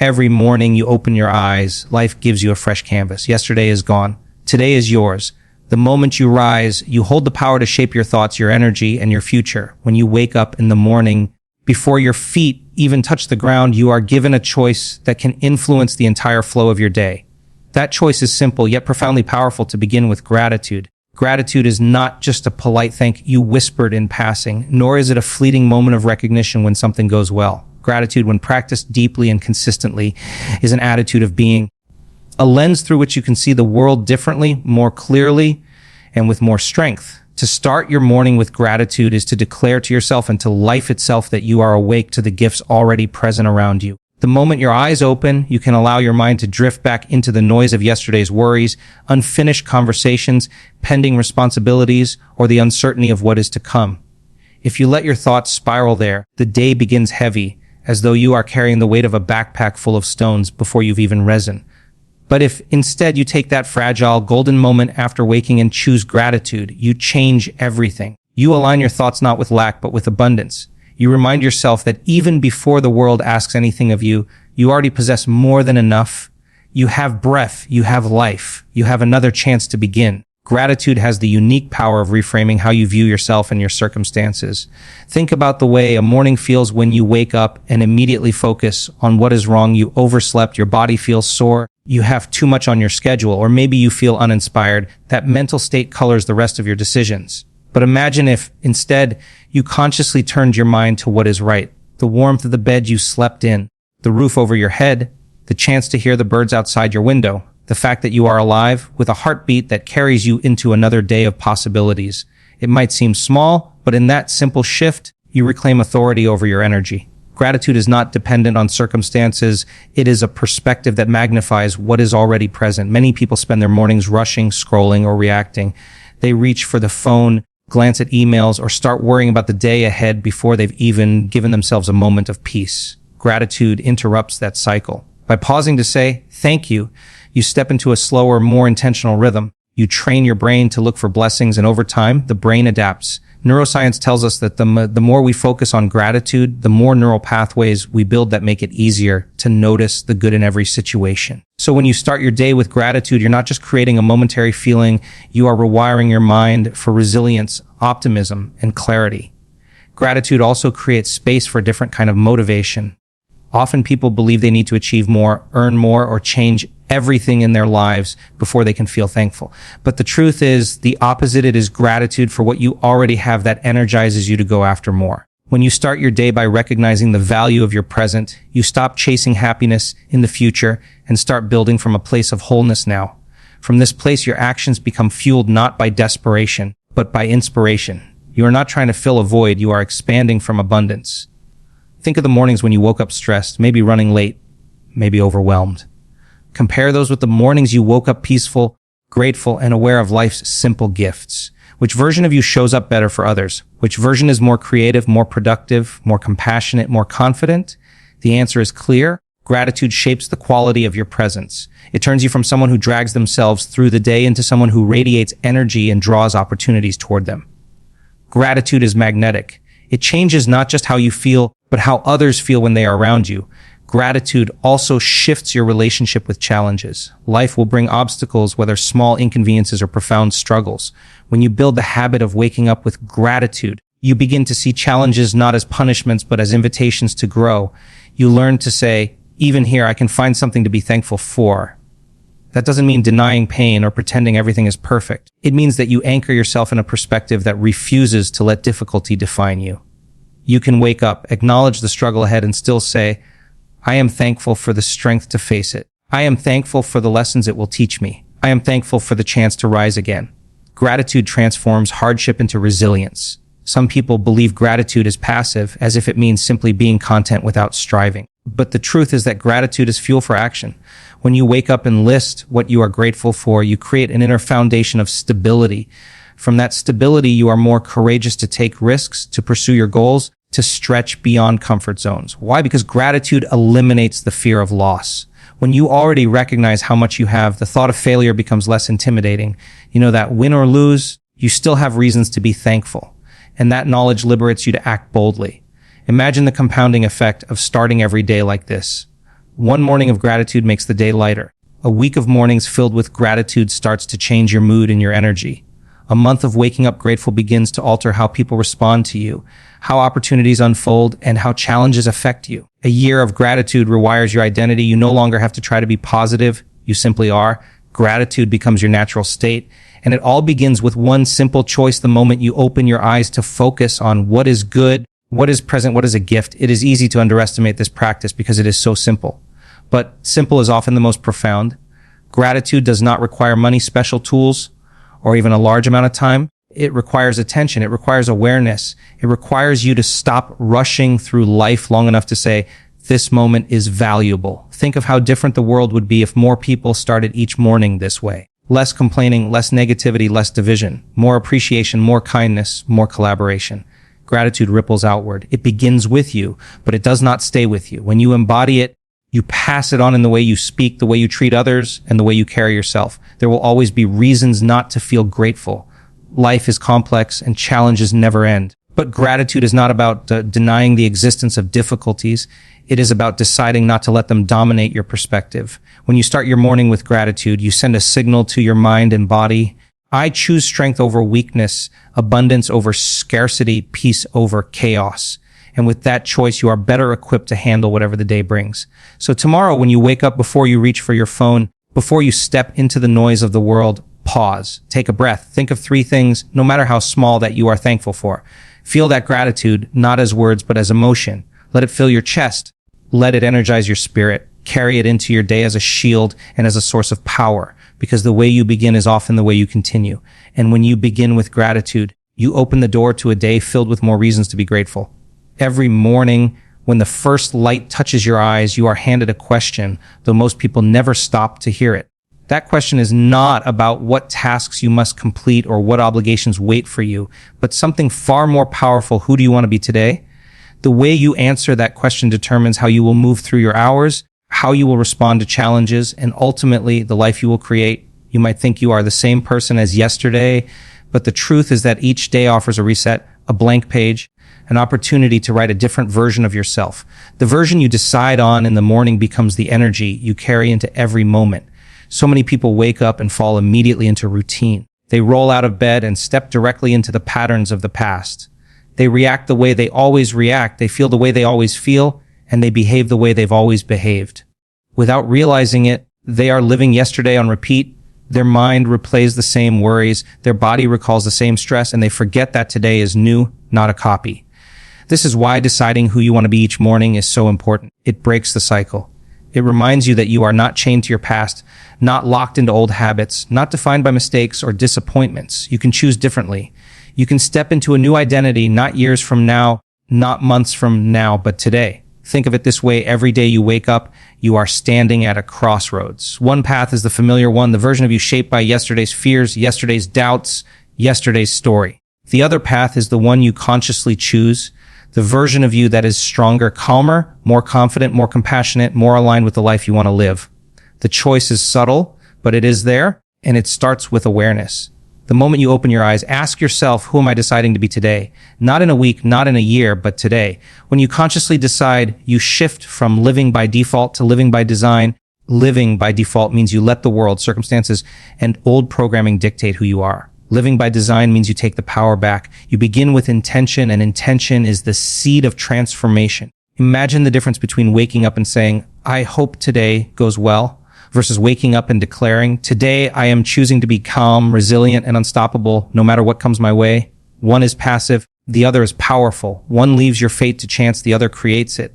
Every morning you open your eyes, life gives you a fresh canvas. Yesterday is gone. Today is yours. The moment you rise, you hold the power to shape your thoughts, your energy, and your future. When you wake up in the morning, before your feet even touch the ground, you are given a choice that can influence the entire flow of your day. That choice is simple, yet profoundly powerful. To begin with, gratitude. Gratitude is not just a polite thank you whispered in passing, nor is it a fleeting moment of recognition when something goes well. Gratitude, when practiced deeply and consistently, is an attitude of being, a lens through which you can see the world differently, more clearly, and with more strength. To start your morning with gratitude is to declare to yourself and to life itself that you are awake to the gifts already present around you. The moment your eyes open, you can allow your mind to drift back into the noise of yesterday's worries, unfinished conversations, pending responsibilities, or the uncertainty of what is to come. If you let your thoughts spiral there, the day begins heavy, as though you are carrying the weight of a backpack full of stones before you've even risen. But if instead you take that fragile, golden moment after waking and choose gratitude, you change everything. You align your thoughts not with lack, but with abundance. You remind yourself that even before the world asks anything of you, you already possess more than enough. You have breath, you have life, you have another chance to begin. Gratitude has the unique power of reframing how you view yourself and your circumstances. Think about the way a morning feels when you wake up and immediately focus on what is wrong. You overslept, your body feels sore, you have too much on your schedule, or maybe you feel uninspired. That mental state colors the rest of your decisions. But imagine if, instead, you consciously turned your mind to what is right. The warmth of the bed you slept in, the roof over your head, the chance to hear the birds outside your window, the fact that you are alive with a heartbeat that carries you into another day of possibilities. It might seem small, but in that simple shift, you reclaim authority over your energy. Gratitude is not dependent on circumstances. It is a perspective that magnifies what is already present. Many people spend their mornings rushing, scrolling, or reacting. They reach for the phone, glance at emails, or start worrying about the day ahead before they've even given themselves a moment of peace. Gratitude interrupts that cycle. By pausing to say, thank you, you step into a slower, more intentional rhythm. You train your brain to look for blessings, and over time, the brain adapts. Neuroscience tells us that the more we focus on gratitude, the more neural pathways we build that make it easier to notice the good in every situation. So when you start your day with gratitude, you're not just creating a momentary feeling, you are rewiring your mind for resilience, optimism, and clarity. Gratitude also creates space for a different kind of motivation. Often people believe they need to achieve more, earn more, or change everything in their lives before they can feel thankful. But the truth is the opposite. It is gratitude for what you already have that energizes you to go after more. When you start your day by recognizing the value of your present, you stop chasing happiness in the future and start building from a place of wholeness now. From this place, your actions become fueled not by desperation, but by inspiration. You are not trying to fill a void, you are expanding from abundance. Think of the mornings when you woke up stressed, maybe running late, maybe overwhelmed. Compare those with the mornings you woke up peaceful, grateful, and aware of life's simple gifts. Which version of you shows up better for others? Which version is more creative, more productive, more compassionate, more confident? The answer is clear. Gratitude shapes the quality of your presence. It turns you from someone who drags themselves through the day into someone who radiates energy and draws opportunities toward them. Gratitude is magnetic. It changes not just how you feel, but how others feel when they are around you. Gratitude also shifts your relationship with challenges. Life will bring obstacles, whether small inconveniences or profound struggles. When you build the habit of waking up with gratitude, you begin to see challenges not as punishments, but as invitations to grow. You learn to say, even here, I can find something to be thankful for. That doesn't mean denying pain or pretending everything is perfect. It means that you anchor yourself in a perspective that refuses to let difficulty define you. You can wake up, acknowledge the struggle ahead, and still say, I am thankful for the strength to face it. I am thankful for the lessons it will teach me. I am thankful for the chance to rise again. Gratitude transforms hardship into resilience. Some people believe gratitude is passive, as if it means simply being content without striving. But the truth is that gratitude is fuel for action. When you wake up and list what you are grateful for, you create an inner foundation of stability. From that stability, you are more courageous to take risks, to pursue your goals, to stretch beyond comfort zones. Why? Because gratitude eliminates the fear of loss. When you already recognize how much you have, the thought of failure becomes less intimidating. You know that win or lose, you still have reasons to be thankful. And that knowledge liberates you to act boldly. Imagine the compounding effect of starting every day like this. One morning of gratitude makes the day lighter. A week of mornings filled with gratitude starts to change your mood and your energy. A month of waking up grateful begins to alter how people respond to you, how opportunities unfold, and how challenges affect you. A year of gratitude rewires your identity. You no longer have to try to be positive. You simply are. Gratitude becomes your natural state. And it all begins with one simple choice the moment you open your eyes to focus on what is good, what is present, what is a gift. It is easy to underestimate this practice because it is so simple. But simple is often the most profound. Gratitude does not require money, special tools, or even a large amount of time. It requires attention. It requires awareness. It requires you to stop rushing through life long enough to say, this moment is valuable. Think of how different the world would be if more people started each morning this way. Less complaining, less negativity, less division, more appreciation, more kindness, more collaboration. Gratitude ripples outward. It begins with you, but it does not stay with you. When you embody it, you pass it on in the way you speak, the way you treat others, and the way you carry yourself. There will always be reasons not to feel grateful. Life is complex and challenges never end. But gratitude is not about denying the existence of difficulties. It is about deciding not to let them dominate your perspective. When you start your morning with gratitude, you send a signal to your mind and body. I choose strength over weakness, abundance over scarcity, peace over chaos. And with that choice, you are better equipped to handle whatever the day brings. So tomorrow, when you wake up, before you reach for your phone, before you step into the noise of the world, pause, take a breath, think of 3 things, no matter how small, that you are thankful for. Feel that gratitude, not as words, but as emotion. Let it fill your chest. Let it energize your spirit. Carry it into your day as a shield and as a source of power, because the way you begin is often the way you continue. And when you begin with gratitude, you open the door to a day filled with more reasons to be grateful. Every morning, when the first light touches your eyes, you are handed a question, though most people never stop to hear it. That question is not about what tasks you must complete or what obligations wait for you, but something far more powerful. Who do you want to be today? The way you answer that question determines how you will move through your hours, how you will respond to challenges, and ultimately the life you will create. You might think you are the same person as yesterday, but the truth is that each day offers a reset, a blank page, an opportunity to write a different version of yourself. The version you decide on in the morning becomes the energy you carry into every moment. So many people wake up and fall immediately into routine. They roll out of bed and step directly into the patterns of the past. They react the way they always react. They feel the way they always feel, and they behave the way they've always behaved. Without realizing it, they are living yesterday on repeat. Their mind replays the same worries. Their body recalls the same stress, and they forget that today is new, not a copy. This is why deciding who you want to be each morning is so important. It breaks the cycle. It reminds you that you are not chained to your past, not locked into old habits, not defined by mistakes or disappointments. You can choose differently. You can step into a new identity, not years from now, not months from now, but today. Think of it this way. Every day you wake up, you are standing at a crossroads. One path is the familiar one, the version of you shaped by yesterday's fears, yesterday's doubts, yesterday's story. The other path is the one you consciously choose, the version of you that is stronger, calmer, more confident, more compassionate, more aligned with the life you want to live. The choice is subtle, but it is there, and it starts with awareness. The moment you open your eyes, ask yourself, who am I deciding to be today? Not in a week, not in a year, but today. When you consciously decide, you shift from living by default to living by design. Living by default means you let the world, circumstances, and old programming dictate who you are. Living by design means you take the power back. You begin with intention, and intention is the seed of transformation. Imagine the difference between waking up and saying, I hope today goes well, versus waking up and declaring, today I am choosing to be calm, resilient, and unstoppable no matter what comes my way. One is passive, the other is powerful. One leaves your fate to chance, the other creates it.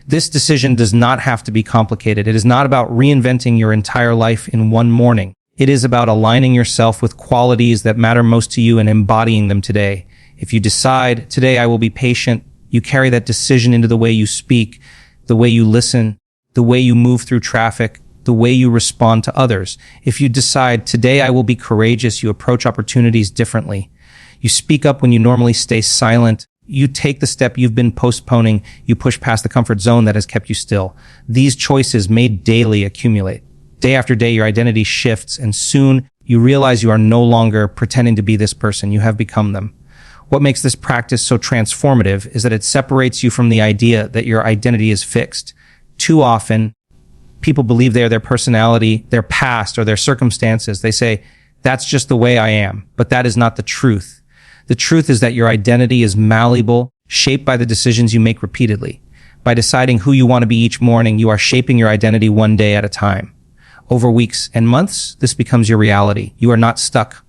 This decision does not have to be complicated. It is not about reinventing your entire life in one morning. It is about aligning yourself with qualities that matter most to you and embodying them today. If you decide, today I will be patient, you carry that decision into the way you speak, the way you listen, the way you move through traffic, the way you respond to others. If you decide, today I will be courageous, you approach opportunities differently. You speak up when you normally stay silent. You take the step you've been postponing. You push past the comfort zone that has kept you still. These choices made daily accumulate. Day after day, your identity shifts, and soon you realize you are no longer pretending to be this person. You have become them. What makes this practice so transformative is that it separates you from the idea that your identity is fixed. Too often, people believe they are their personality, their past, or their circumstances. They say, that's just the way I am. But that is not the truth. The truth is that your identity is malleable, shaped by the decisions you make repeatedly. By deciding who you want to be each morning, you are shaping your identity one day at a time. Over weeks and months, this becomes your reality. You are not stuck.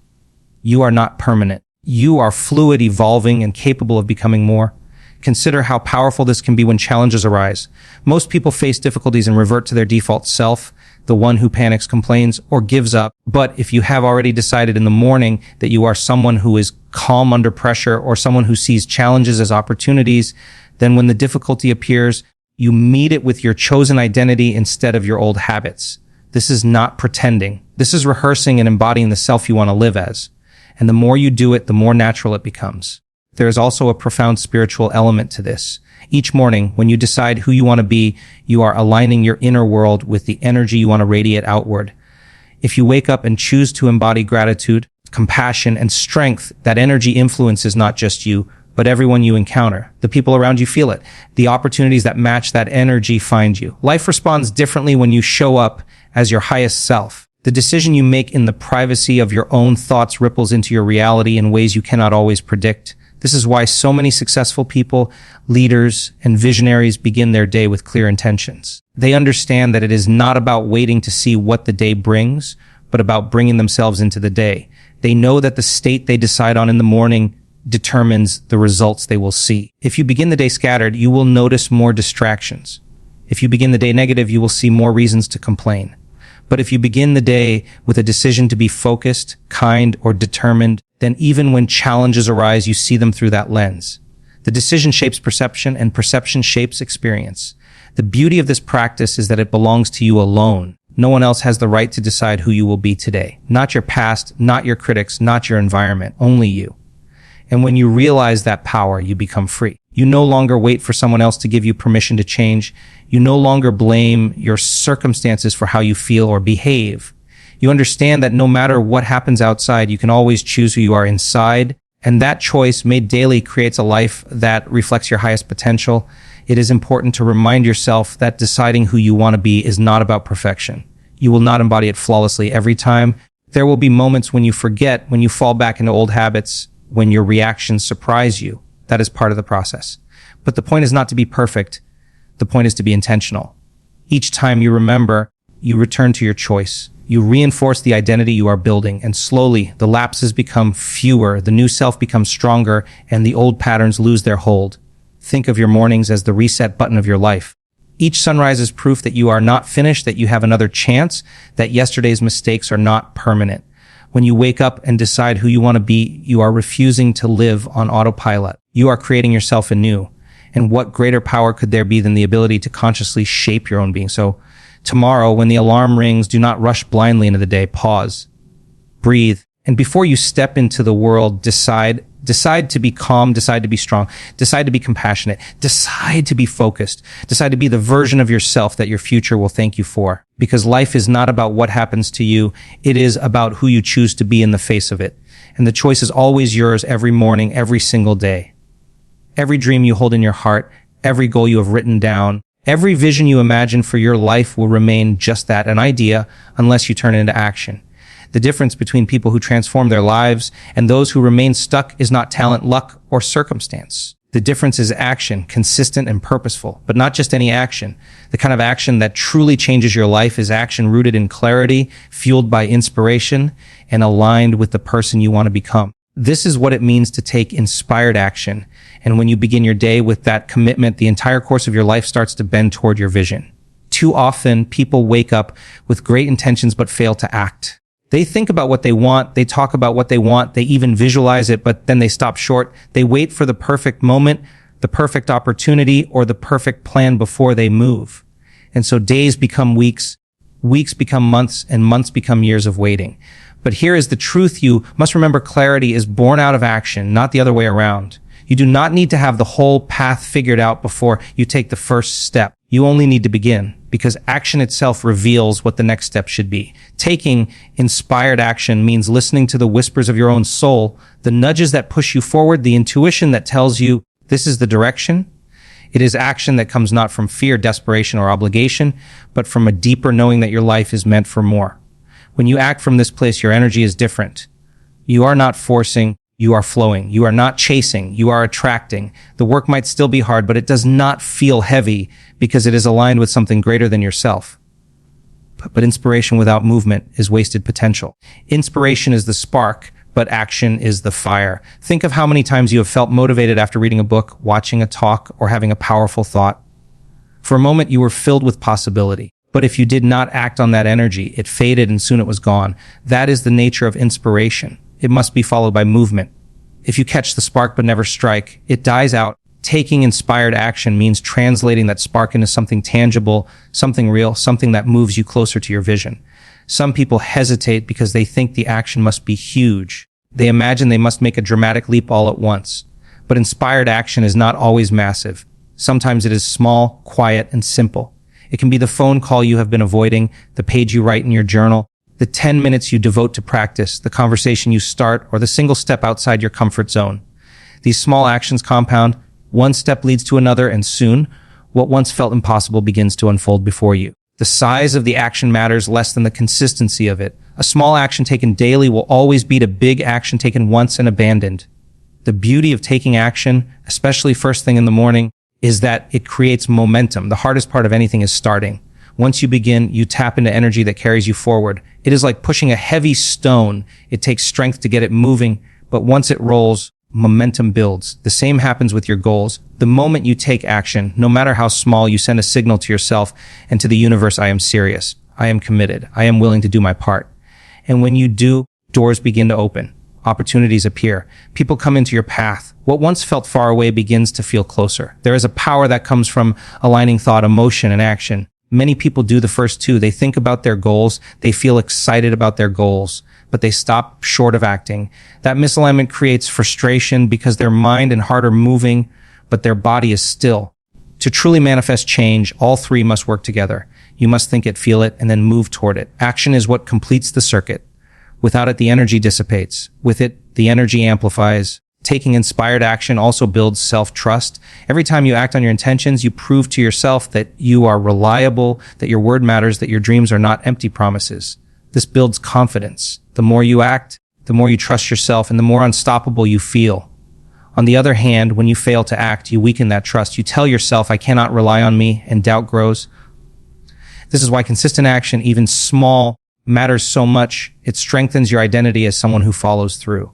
You are not permanent. You are fluid, evolving, and capable of becoming more. Consider how powerful this can be when challenges arise. Most people face difficulties and revert to their default self, the one who panics, complains, or gives up. But if you have already decided in the morning that you are someone who is calm under pressure or someone who sees challenges as opportunities, then when the difficulty appears, you meet it with your chosen identity instead of your old habits. This is not pretending. This is rehearsing and embodying the self you want to live as. And the more you do it, the more natural it becomes. There is also a profound spiritual element to this. Each morning, when you decide who you want to be, you are aligning your inner world with the energy you want to radiate outward. If you wake up and choose to embody gratitude, compassion, and strength, that energy influences not just you, but everyone you encounter. The people around you feel it. The opportunities that match that energy find you. Life responds differently when you show up as your highest self. The decision you make in the privacy of your own thoughts ripples into your reality in ways you cannot always predict. This is why so many successful people, leaders, and visionaries begin their day with clear intentions. They understand that it is not about waiting to see what the day brings, but about bringing themselves into the day. They know that the state they decide on in the morning determines the results they will see. If you begin the day scattered, you will notice more distractions. If you begin the day negative, you will see more reasons to complain. But if you begin the day with a decision to be focused, kind, or determined, then even when challenges arise, you see them through that lens. The decision shapes perception, and perception shapes experience. The beauty of this practice is that it belongs to you alone. No one else has the right to decide who you will be today. Not your past, not your critics, not your environment, only you. And when you realize that power, you become free. You no longer wait for someone else to give you permission to change. You no longer blame your circumstances for how you feel or behave. You understand that no matter what happens outside, you can always choose who you are inside. And that choice made daily creates a life that reflects your highest potential. It is important to remind yourself that deciding who you want to be is not about perfection. You will not embody it flawlessly every time. There will be moments when you forget, when you fall back into old habits, when your reactions surprise you. That is part of the process. But the point is not to be perfect. The point is to be intentional. Each time you remember, you return to your choice. You reinforce the identity you are building, and slowly the lapses become fewer, the new self becomes stronger, and the old patterns lose their hold. Think of your mornings as the reset button of your life. Each sunrise is proof that you are not finished, that you have another chance, that yesterday's mistakes are not permanent. When you wake up and decide who you want to be, you are refusing to live on autopilot. You are creating yourself anew. And what greater power could there be than the ability to consciously shape your own being? So tomorrow, when the alarm rings, do not rush blindly into the day. Pause, breathe, and before you step into the world, decide to be calm, decide to be strong, decide to be compassionate, decide to be focused, decide to be the version of yourself that your future will thank you for. Because life is not about what happens to you. It is about who you choose to be in the face of it. And the choice is always yours every morning, every single day. Every dream you hold in your heart, every goal you have written down, every vision you imagine for your life will remain just that, an idea, unless you turn it into action. The difference between people who transform their lives and those who remain stuck is not talent, luck, or circumstance. The difference is action, consistent and purposeful, but not just any action. The kind of action that truly changes your life is action rooted in clarity, fueled by inspiration, and aligned with the person you want to become. This is what it means to take inspired action. And when you begin your day with that commitment, the entire course of your life starts to bend toward your vision. Too often, people wake up with great intentions but fail to act. They think about what they want, they talk about what they want, they even visualize it, but then they stop short. They wait for the perfect moment, the perfect opportunity, or the perfect plan before they move. And so days become weeks, weeks become months, and months become years of waiting. But here is the truth. You must remember, clarity is born out of action, not the other way around. You do not need to have the whole path figured out before you take the first step. You only need to begin, because action itself reveals what the next step should be. Taking inspired action means listening to the whispers of your own soul, the nudges that push you forward, the intuition that tells you this is the direction. It is action that comes not from fear, desperation, or obligation, but from a deeper knowing that your life is meant for more. When you act from this place, your energy is different. You are not forcing, you are flowing. You are not chasing, you are attracting. The work might still be hard, but it does not feel heavy because it is aligned with something greater than yourself. But inspiration without movement is wasted potential. Inspiration is the spark, but action is the fire. Think of how many times you have felt motivated after reading a book, watching a talk, or having a powerful thought. For a moment, you were filled with possibility. But if you did not act on that energy, it faded and soon it was gone. That is the nature of inspiration. It must be followed by movement. If you catch the spark but never strike, it dies out. Taking inspired action means translating that spark into something tangible, something real, something that moves you closer to your vision. Some people hesitate because they think the action must be huge. They imagine they must make a dramatic leap all at once. But inspired action is not always massive. Sometimes it is small, quiet, and simple. It can be the phone call you have been avoiding, the page you write in your journal, the 10 minutes you devote to practice, the conversation you start, or the single step outside your comfort zone. These small actions compound. One step leads to another, and soon, what once felt impossible begins to unfold before you. The size of the action matters less than the consistency of it. A small action taken daily will always beat a big action taken once and abandoned. The beauty of taking action, especially first thing in the morning, is that it creates momentum. The hardest part of anything is starting. Once you begin, you tap into energy that carries you forward. It is like pushing a heavy stone. It takes strength to get it moving, but once it rolls, momentum builds. The same happens with your goals. The moment you take action, no matter how small, you send a signal to yourself and to the universe, I am serious. I am committed. I am willing to do my part. And when you do, doors begin to open. Opportunities appear. People come into your path. What once felt far away begins to feel closer. There is a power that comes from aligning thought, emotion, and action. Many people do the first two. They think about their goals. They feel excited about their goals, but they stop short of acting. That misalignment creates frustration because their mind and heart are moving, but their body is still. To truly manifest change, all three must work together. You must think it, feel it, and then move toward it. Action is what completes the circuit. Without it, the energy dissipates. With it, the energy amplifies. Taking inspired action also builds self-trust. Every time you act on your intentions, you prove to yourself that you are reliable, that your word matters, that your dreams are not empty promises. This builds confidence. The more you act, the more you trust yourself, and the more unstoppable you feel. On the other hand, when you fail to act, you weaken that trust. You tell yourself, I cannot rely on me, and doubt grows. This is why consistent action, even small, matters so much. It strengthens your identity as someone who follows through.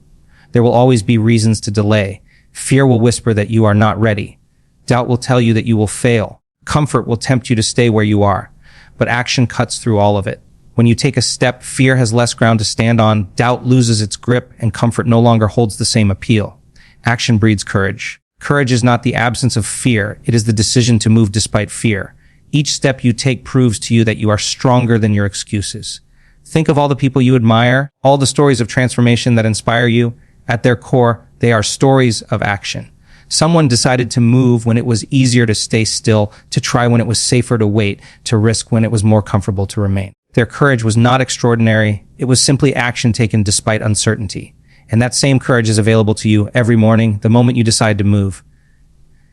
There will always be reasons to delay. Fear will whisper that you are not ready. Doubt will tell you that you will fail. Comfort will tempt you to stay where you are. But action cuts through all of it. When you take a step, fear has less ground to stand on, doubt loses its grip, and comfort no longer holds the same appeal. Action breeds courage. Courage is not the absence of fear. It is the decision to move despite fear. Each step you take proves to you that you are stronger than your excuses. Think of all the people you admire, all the stories of transformation that inspire you. At their core, they are stories of action. Someone decided to move when it was easier to stay still, to try when it was safer to wait, to risk when it was more comfortable to remain. Their courage was not extraordinary. It was simply action taken despite uncertainty. And that same courage is available to you every morning, the moment you decide to move.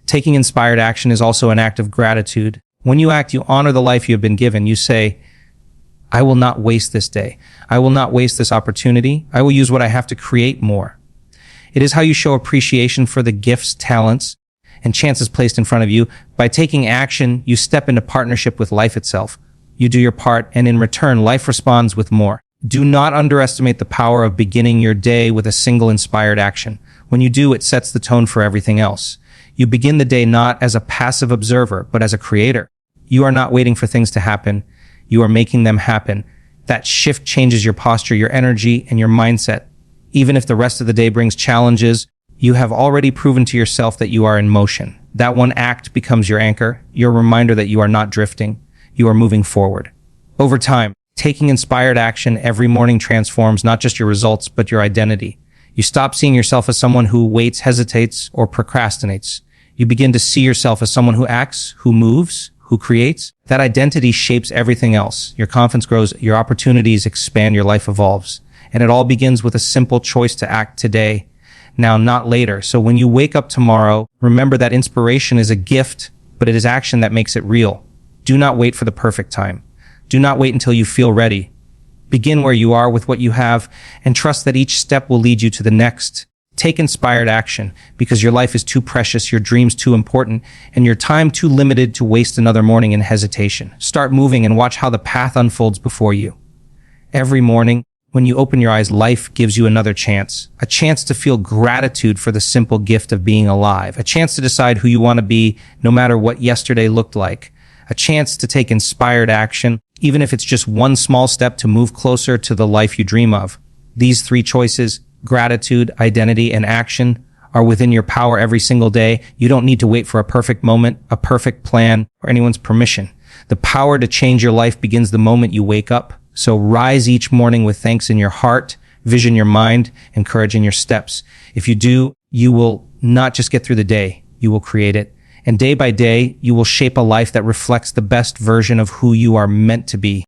Taking inspired action is also an act of gratitude. When you act, you honor the life you have been given. You say, I will not waste this day. I will not waste this opportunity. I will use what I have to create more. It is how you show appreciation for the gifts, talents, and chances placed in front of you. By taking action, you step into partnership with life itself. You do your part, and in return, life responds with more. Do not underestimate the power of beginning your day with a single inspired action. When you do, it sets the tone for everything else. You begin the day not as a passive observer, but as a creator. You are not waiting for things to happen. You are making them happen. That shift changes your posture, your energy, and your mindset. Even if the rest of the day brings challenges, you have already proven to yourself that you are in motion. That one act becomes your anchor, your reminder that you are not drifting. You are moving forward. Over time, taking inspired action every morning transforms not just your results, but your identity. You stop seeing yourself as someone who waits, hesitates, or procrastinates. You begin to see yourself as someone who acts, who moves, who creates. That identity shapes everything else. Your confidence grows, your opportunities expand, your life evolves. And it all begins with a simple choice to act today, now, not later. So when you wake up tomorrow, remember that inspiration is a gift, but it is action that makes it real. Do not wait for the perfect time. Do not wait until you feel ready. Begin where you are with what you have and trust that each step will lead you to the next. Take inspired action because your life is too precious, your dreams too important, and your time too limited to waste another morning in hesitation. Start moving and watch how the path unfolds before you. Every morning, when you open your eyes, life gives you another chance. A chance to feel gratitude for the simple gift of being alive. A chance to decide who you want to be, no matter what yesterday looked like. A chance to take inspired action, even if it's just one small step to move closer to the life you dream of. These three choices, gratitude, identity, and action, are within your power every single day. You don't need to wait for a perfect moment, a perfect plan, or anyone's permission. The power to change your life begins the moment you wake up. So rise each morning with thanks in your heart, vision your mind, and courage in your steps. If you do, you will not just get through the day, you will create it. And day by day, you will shape a life that reflects the best version of who you are meant to be.